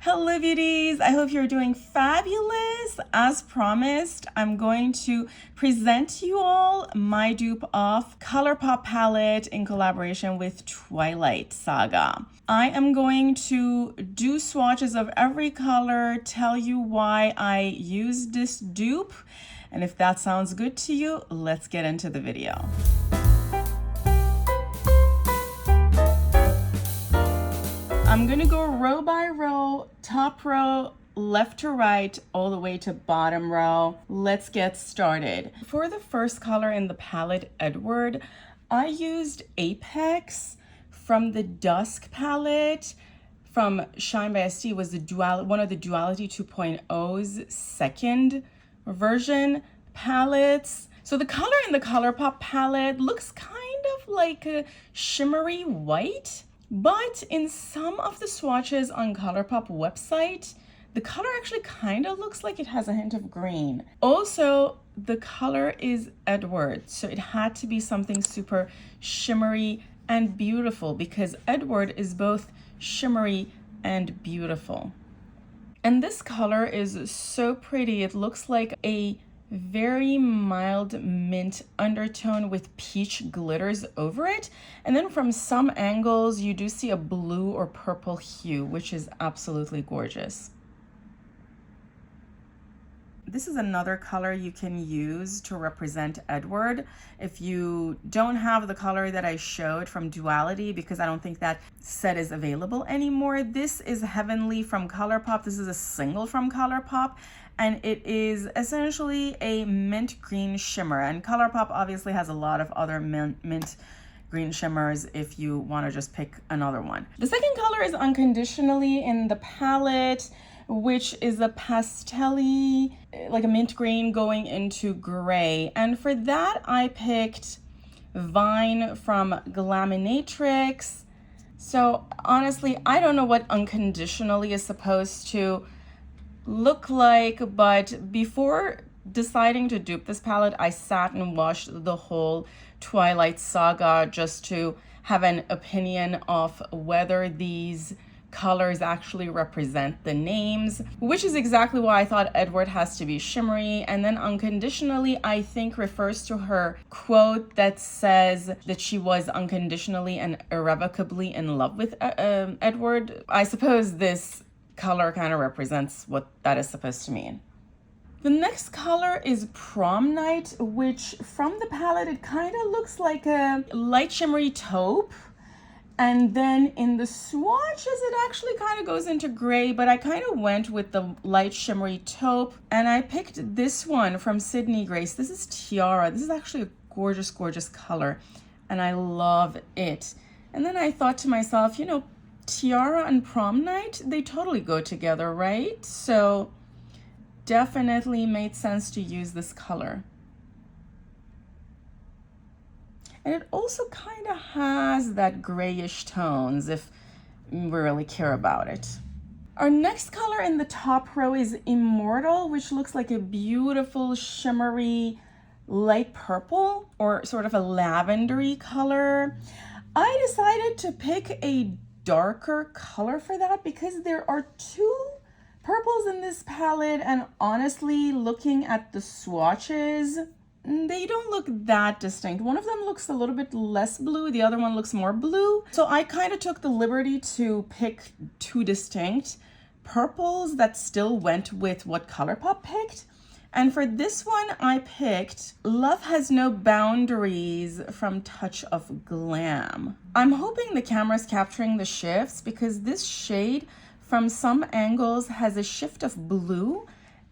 Hello beauties, I hope you're doing fabulous. As promised, I'm going to present to you all my dupe of Colourpop Palette in collaboration with Twilight Saga. I am going to do swatches of every color, tell you why I used this dupe, and if that sounds good to you, let's get into the video. I'm gonna go row by row, top row, left to right, all the way to bottom row. Let's get started. For the first color in the palette, Edward, I used Apex from the Dusk palette from Shine by ST. Was the one of the Duality 2.0's second version palettes. So the color in the Colourpop palette looks kind of like a shimmery white. But in some of the swatches on Colourpop website, the color actually kind of looks like it has a hint of green. Also, the color is Edward, so it had to be something super shimmery and beautiful because Edward is both shimmery and beautiful. And this color is so pretty. It looks like a very mild mint undertone with peach glitters over it, and then from some angles you do see a blue or purple hue, which is absolutely gorgeous. This is another color you can use to represent Edward if you don't have the color that I showed from Duality, because I don't think that set is available anymore. This is Heavenly from Colourpop. This is a single from Colourpop, and it is essentially a mint green shimmer. And Colourpop obviously has a lot of other mint green shimmers if you want to just pick another one. The second color is Unconditionally in the palette, which is a pastel-y, like a mint green going into gray. And for that, I picked Vine from Glaminatrix. So honestly, I don't know what Unconditionally is supposed to look like, but before deciding to dupe this palette, I sat and watched the whole Twilight Saga just to have an opinion of whether these colors actually represent the names, which is exactly why I thought Edward has to be shimmery. And then Unconditionally, I think, refers to her quote that says that she was unconditionally and irrevocably in love with Edward. I suppose this color kind of represents what that is supposed to mean. The next color is Prom Night, which from the palette, it kind of looks like a light shimmery taupe. And then in the swatches, it actually kind of goes into gray, but I kind of went with the light shimmery taupe. And I picked this one from Sydney Grace. This is Tiara. This is actually a gorgeous, gorgeous color, and I love it. And then I thought to myself, you know, Tiara and Prom Night, they totally go together, right? So definitely made sense to use this color. And it also kind of has that grayish tones if we really care about it. Our next color in the top row is Immortal, which looks like a beautiful shimmery light purple or sort of a lavendery color. I decided to pick a darker color for that because there are two purples in this palette, and honestly, looking at the swatches, they don't look that distinct. One of them looks a little bit less blue, the other one looks more blue. So I kind of took the liberty to pick two distinct purples that still went with what Colourpop picked. And for this one, I picked Love Has No Boundaries from Touch of Glam. I'm hoping the camera's capturing the shifts because this shade from some angles has a shift of blue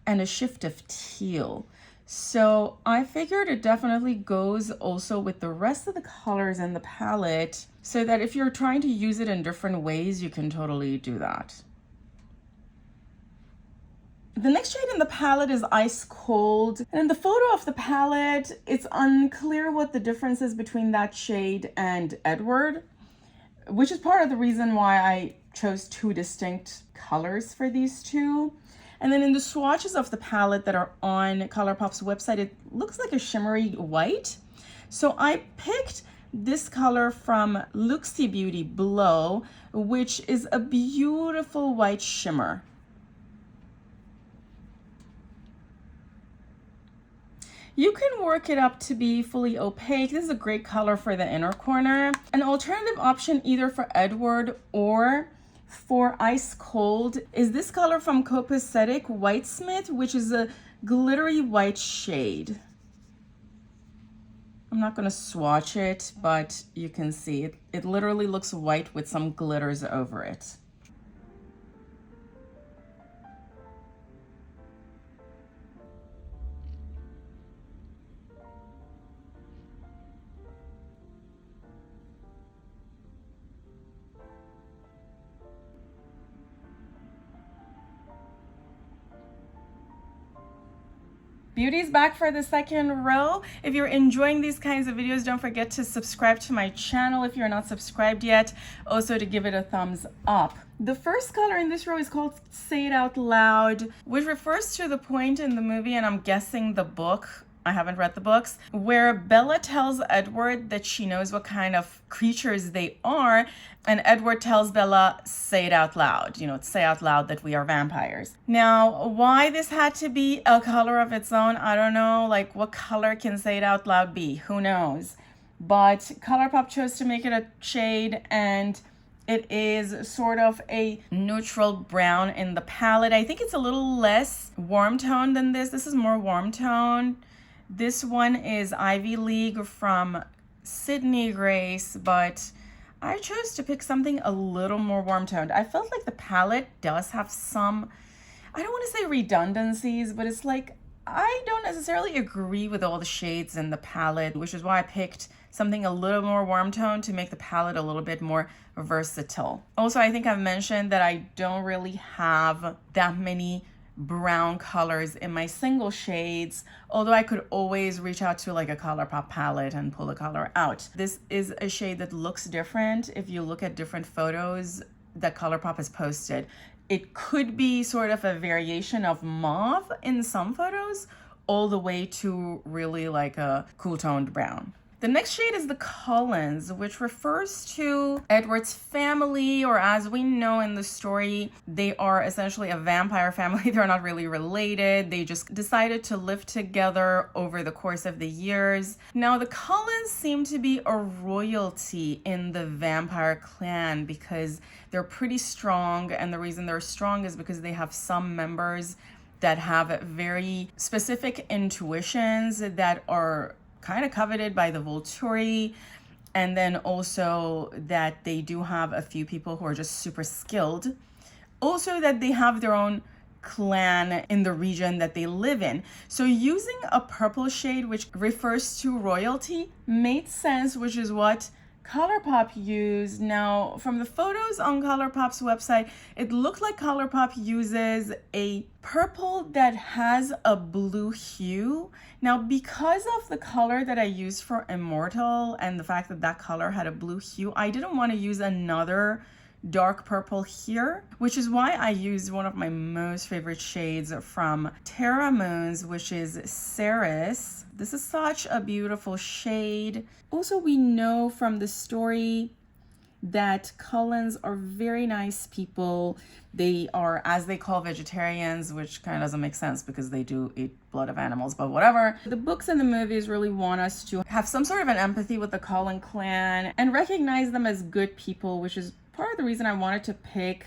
and a shift of teal. So I figured it definitely goes also with the rest of the colors in the palette, so that if you're trying to use it in different ways, you can totally do that. The next shade in the palette is Ice Cold. And in the photo of the palette, it's unclear what the difference is between that shade and Edward, which is part of the reason why I chose two distinct colors for these two. And then in the swatches of the palette that are on Colourpop's website, it looks like a shimmery white. So I picked this color from Luxie Beauty Blow, which is a beautiful white shimmer. You can work it up to be fully opaque. This is a great color for the inner corner. An alternative option either for Edward or for Ice Cold is this color from Copacetic Whitesmith, which is a glittery white shade. I'm not gonna swatch it, but you can see it. It literally looks white with some glitters over it. Beauty's back for the second row. If you're enjoying these kinds of videos, don't forget to subscribe to my channel if you're not subscribed yet. Also to give it a thumbs up. The first color in this row is called Say It Out Loud, which refers to the point in the movie, and I'm guessing the book, I haven't read the books, where Bella tells Edward that she knows what kind of creatures they are, and Edward tells Bella, say it out loud, say out loud that we are vampires. Now, why this had to be a color of its own, I don't know. Like, what color can Say It Out Loud be? Who knows? But Colourpop chose to make it a shade, and it is sort of a neutral brown in the palette. I think it's a little less warm toned than this. This is more warm toned. This one is Ivy League from Sydney Grace, but I chose to pick something a little more warm toned. I felt like the palette does have some, I don't want to say redundancies, but it's like, I don't necessarily agree with all the shades in the palette, which is why I picked something a little more warm toned to make the palette a little bit more versatile. Also, I think I've mentioned that I don't really have that many brown colors in my single shades, although I could always reach out to like a Colourpop palette and pull a color out. This is a shade that looks different if you look at different photos that Colourpop has posted. It could be sort of a variation of mauve in some photos, all the way to really like a cool toned brown. The next shade is the Cullens, which refers to Edward's family, or as we know in the story, they are essentially a vampire family. They're not really related. They just decided to live together over the course of the years. Now, the Cullens seem to be a royalty in the vampire clan because they're pretty strong, and the reason they're strong is because they have some members that have very specific intuitions that are kind of coveted by the Volturi, and then also that they do have a few people who are just super skilled. Also that they have their own clan in the region that they live in. So using a purple shade which refers to royalty made sense, which is what Colourpop used. Now, from the photos on Colourpop's website, it looked like Colourpop uses a purple that has a blue hue. Now, because of the color that I used for Immortal and the fact that that color had a blue hue, I didn't want to use another dark purple here, which is why I used one of my most favorite shades from Terra Moons, which is Ceres. This is such a beautiful shade. Also, we know from the story that Cullens are very nice people. They are, as they call, vegetarians, which kind of doesn't make sense because they do eat blood of animals, but whatever. The books and the movies really want us to have some sort of an empathy with the Cullen clan and recognize them as good people, which is part of the reason I wanted to pick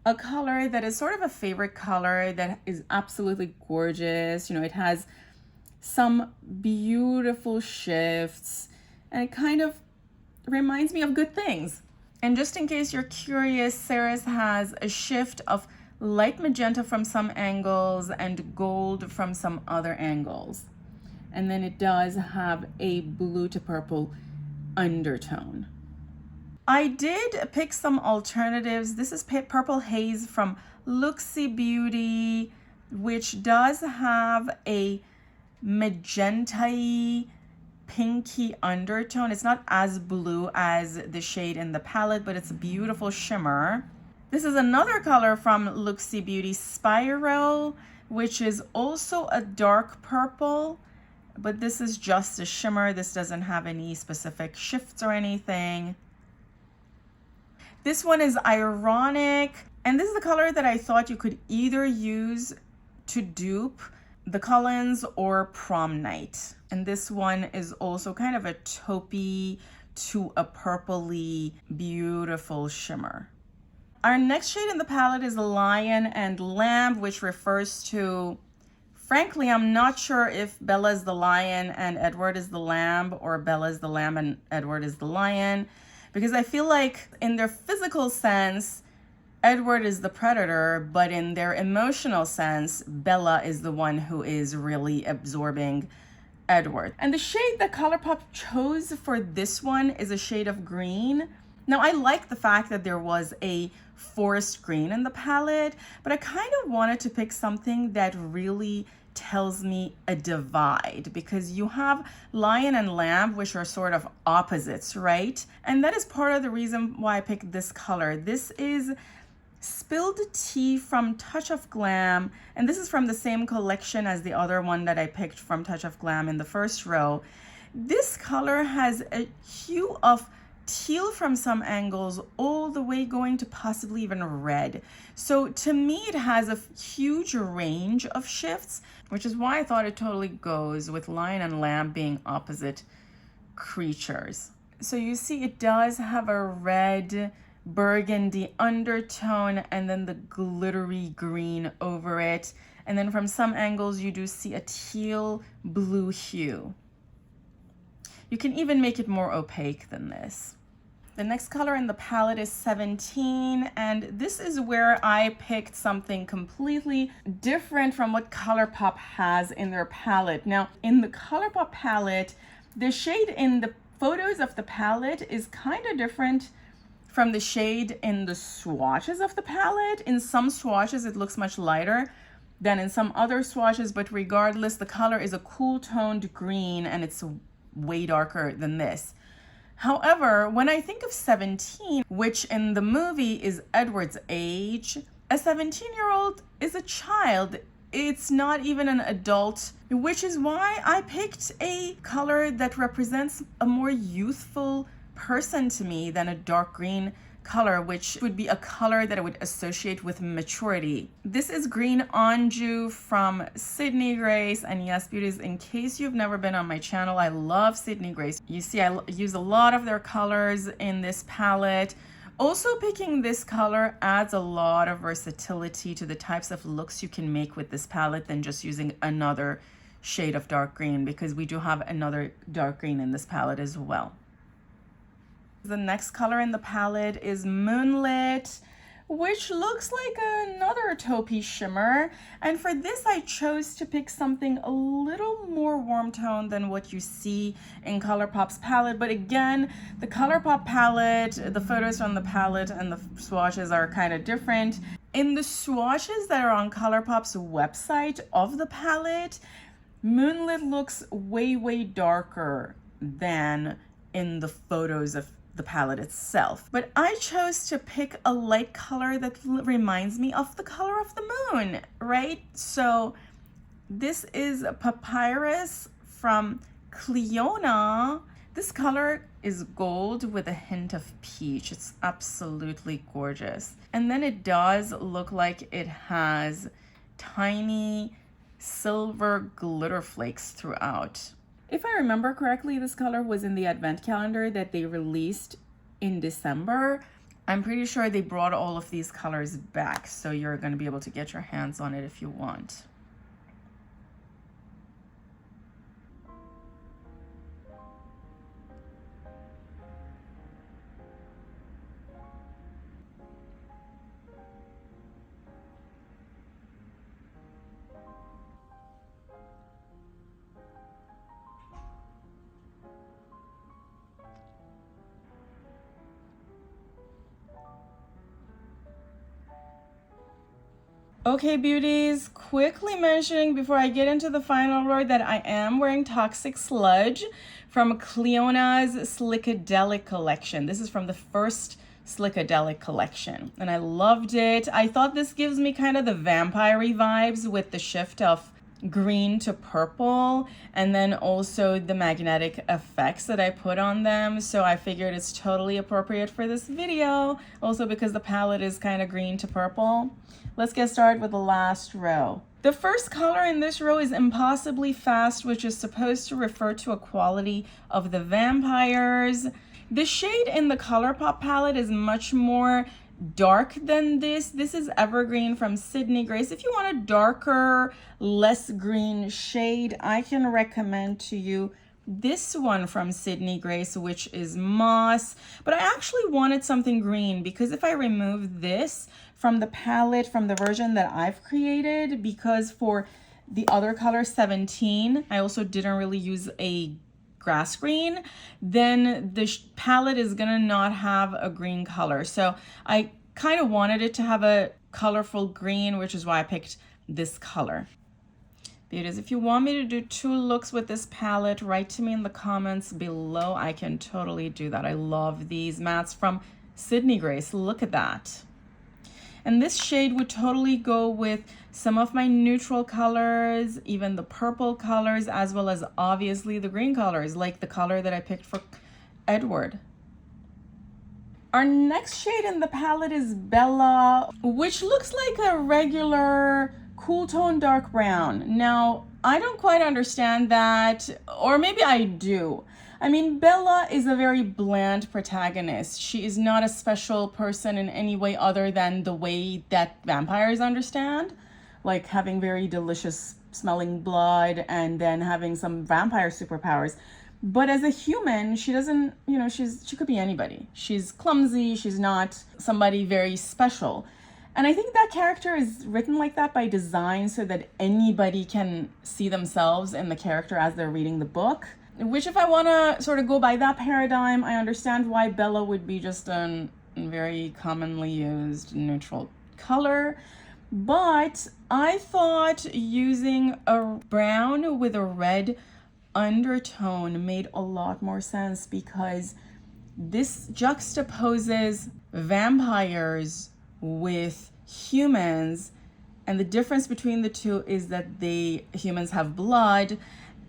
a color that is sort of a favorite color that is absolutely gorgeous. It has some beautiful shifts and it kind of reminds me of good things. And just in case you're curious, Ceres has a shift of light magenta from some angles and gold from some other angles. And then it does have a blue to purple undertone. I did pick some alternatives. This is Purple Haze from Luxie Beauty, which does have a magenta-y, pinky undertone. It's not as blue as the shade in the palette, but it's a beautiful shimmer. This is another color from Luxie Beauty, Spyro, which is also a dark purple, but this is just a shimmer. This doesn't have any specific shifts or anything. This one is Ironic, and this is the color that I thought you could either use to dupe the Cullens or Prom Night. And this one is also kind of a taupey to a purpley beautiful shimmer. Our next shade in the palette is Lion and Lamb, which refers to, frankly, I'm not sure if Bella is the lion and Edward is the lamb, or Bella is the lamb and Edward is the lion, because I feel like in their physical sense, Edward is the predator, but in their emotional sense, Bella is the one who is really absorbing Edward. And the shade that Colourpop chose for this one is a shade of green. Now, I like the fact that there was a forest green in the palette, but I kind of wanted to pick something that really tells me a divide, because you have Lion and Lamb, which are sort of opposites, right? And that is part of the reason why I picked this color. This is Spilled Tea from Touch of Glam, and this is from the same collection as the other one that I picked from Touch of Glam in the first row. This color has a hue of teal from some angles all the way going to possibly even red. So to me, it has a huge range of shifts, which is why I thought it totally goes with Lion and Lamb being opposite creatures. So you see it does have a red burgundy undertone and then the glittery green over it. And then from some angles, you do see a teal blue hue. You can even make it more opaque than this. The next color in the palette is 17, and this is where I picked something completely different from what Colourpop has in their palette. Now, in the Colourpop palette, the shade in the photos of the palette is kind of different from the shade in the swatches of the palette. In some swatches, it looks much lighter than in some other swatches, but regardless, the color is a cool toned green and it's way darker than this. However, when I think of 17, which in the movie is Edward's age, a 17-year-old is a child. It's not even an adult, which is why I picked a color that represents a more youthful person to me than a dark green color, which would be a color that I would associate with maturity. This is Green Anjou from Sydney Grace. And yes, beauties, in case you've never been on my channel, I love Sydney Grace. You see, I use a lot of their colors in this palette. Also, picking this color adds a lot of versatility to the types of looks you can make with this palette than just using another shade of dark green, because we do have another dark green in this palette as well. The next color in the palette is Moonlit, which looks like another taupey shimmer. And for this, I chose to pick something a little more warm tone than what you see in Colourpop's palette. But again, the Colourpop palette, the photos from the palette and the swatches are kind of different. In the swatches that are on Colourpop's website of the palette, Moonlit looks way, way darker than in the photos of the palette itself. But I chose to pick a light color that reminds me of the color of the moon, right? So this is Papyrus from Cleona. This color is gold with a hint of peach. It's absolutely gorgeous. And then it does look like it has tiny silver glitter flakes throughout. If I remember correctly, this color was in the advent calendar that they released in December. I'm pretty sure they brought all of these colors back, so you're going to be able to get your hands on it if you want. Okay, beauties, quickly mentioning before I get into the final look that I am wearing Toxic Sludge from Cleona's Slickadelic collection. This is from the first Slickadelic collection, and I loved it. I thought this gives me kind of the vampire-y vibes with the shift of green to purple, and then also the magnetic effects that I put on them. So I figured it's totally appropriate for this video, also because the palette is kind of green to purple. Let's get started with the last row. The first color in this row is Impossibly Fast, which is supposed to refer to a quality of the vampires. The shade in the Colourpop palette is much more dark than this. This is Evergreen from Sydney Grace. If you want a darker, less green shade, I can recommend to you this one from Sydney Grace, which is Moss. But I actually wanted something green because if I remove this from the palette, from the version that I've created, because for the other color 17, I also didn't really use a grass green, then the palette is gonna not have a green color. So I kind of wanted it to have a colorful green, which is why I picked this color. Beauties, if you want me to do 2 looks with this palette, write to me in the comments below. I can totally do that. I love these mattes from Sydney Grace. Look at that. And this shade would totally go with some of my neutral colors, even the purple colors, as well as obviously the green colors, like the color that I picked for Edward. Our next shade in the palette is Bella, which looks like a regular cool tone dark brown. Now, I don't quite understand that, or maybe I do. I mean, Bella is a very bland protagonist. She is not a special person in any way other than the way that vampires understand, like having very delicious smelling blood and then having some vampire superpowers. But as a human, she doesn't, you know, she could be anybody. She's clumsy, she's not somebody very special. And I think that character is written like that by design so that anybody can see themselves in the character as they're reading the book. Which, if I want to sort of go by that paradigm, I understand why Bella would be just a very commonly used neutral color. But I thought using a brown with a red undertone made a lot more sense because this juxtaposes vampires with humans, and the difference between the two is that humans have blood,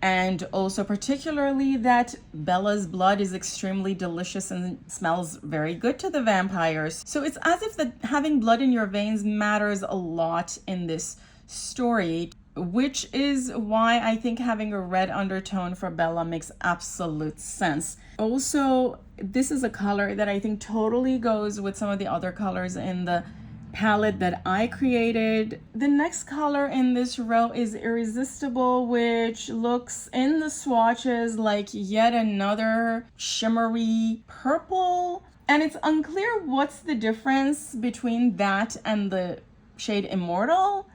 and also particularly that Bella's blood is extremely delicious and smells very good to the vampires. So it's as if having blood in your veins matters a lot in this story, which is why I think having a red undertone for Bella makes absolute sense. Also, this is a color that I think totally goes with some of the other colors in the palette that I created. The next color in this row is Irresistible, which looks in the swatches like yet another shimmery purple. And it's unclear what's the difference between that and the shade Immortal.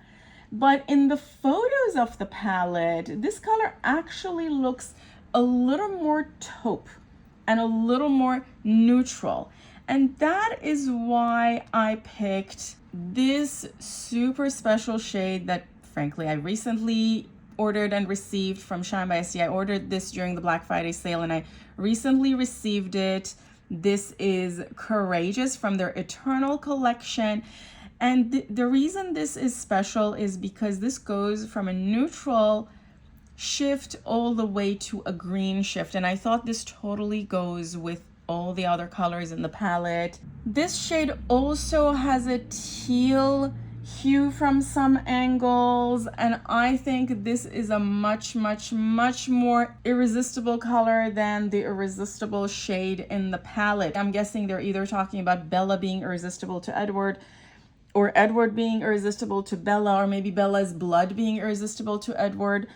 But in the photos of the palette, this color actually looks a little more taupe and a little more neutral. And that is why I picked this super special shade that, frankly, I recently ordered and received from Shine by SC. I ordered this during the Black Friday sale and I recently received it. This is Courageous from their Eternal collection. And the reason this is special is because this goes from a neutral shift all the way to a green shift. And I thought this totally goes with all the other colors in the palette. This shade also has a teal hue from some angles, and I think this is a much more irresistible color than the irresistible shade in the palette. I'm guessing they're either talking about Bella being irresistible to Edward, or Edward being irresistible to Bella, or maybe Bella's blood being irresistible to Edward.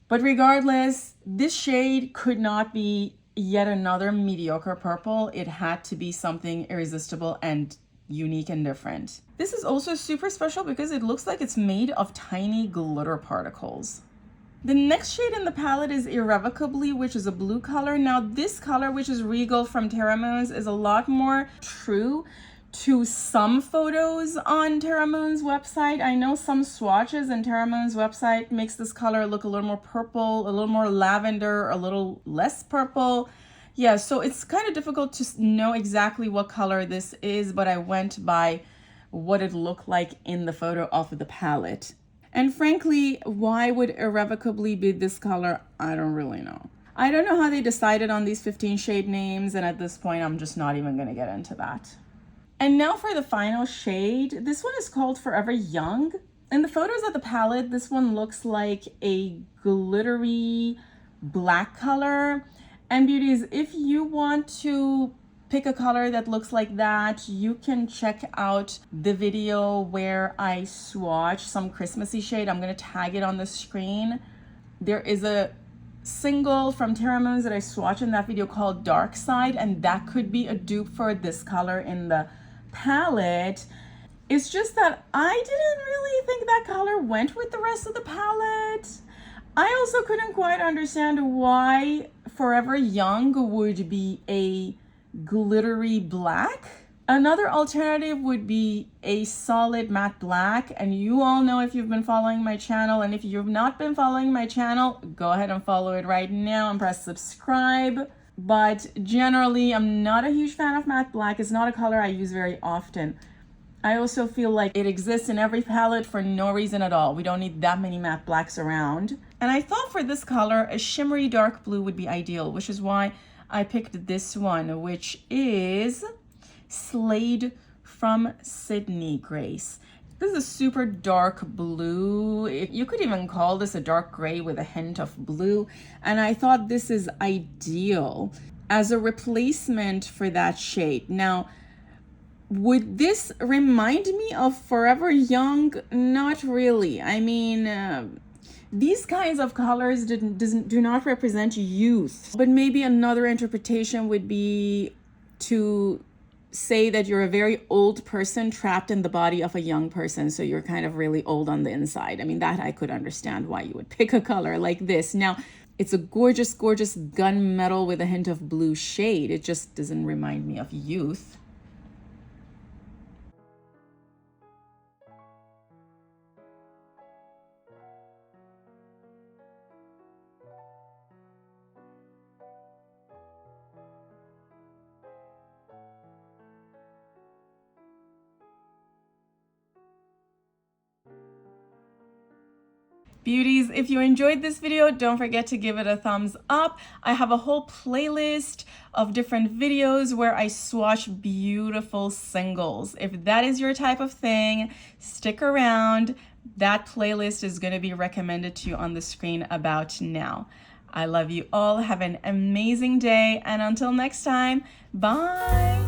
But regardless, this shade could not be yet another mediocre purple. It had to be something irresistible and unique and different. This is also super special because it looks like it's made of tiny glitter particles. The next shade in the palette is Irrevocably, which is a blue color. Now this color, which is Regal from Terra Moons, is a lot more true to some photos on Terra Moon's website. I know some swatches in Terra Moon's website makes this color look a little more purple, a little more lavender, a little less purple. Yeah, so it's kind of difficult to know exactly what color this is, but I went by what it looked like in the photo of the palette. And frankly, why would irrevocably be this color? I don't really know. I don't know how they decided on these 15 shade names, and at this point, I'm just not even gonna get into that. And now for the final shade. This one is called Forever Young. In the photos of the palette, this one looks like a glittery black color. And beauties, if you want to pick a color that looks like that, you can check out the video where I swatch some Christmassy shade. I'm gonna tag it on the screen. There is a single from Terra Moons that I swatched in that video called Dark Side, and that could be a dupe for this color in the palette. It's just that I didn't really think that color went with the rest of the palette. I also couldn't quite understand why Forever Young would be a glittery black. Another alternative would be a solid matte black, and you all know if you've been following my channel, and if you've not been following my channel, go ahead and follow it right now and press subscribe. But generally, I'm not a huge fan of matte black. It's not a color I use very often. I also feel like it exists in every palette for no reason at all. We don't need that many matte blacks around. And I thought for this color, a shimmery dark blue would be ideal, which is why I picked this one, which is Slade from Sydney Grace. This is a super dark blue. You could even call this a dark gray with a hint of blue. And I thought this is ideal as a replacement for that shade. Now, would this remind me of Forever Young? Not really. I mean, these kinds of colors do not represent youth. But maybe another interpretation would be to say that you're a very old person trapped in the body of a young person, so you're kind of really old on the inside. I mean, that I could understand why you would pick a color like this. Now, it's a gorgeous, gorgeous gunmetal with a hint of blue shade. It just doesn't remind me of youth. Beauties, if you enjoyed this video, don't forget to give it a thumbs up. I have a whole playlist of different videos where I swatch beautiful singles. If that is your type of thing, stick around. That playlist is going to be recommended to you on the screen about now. I love you all. Have an amazing day. And until next time, bye.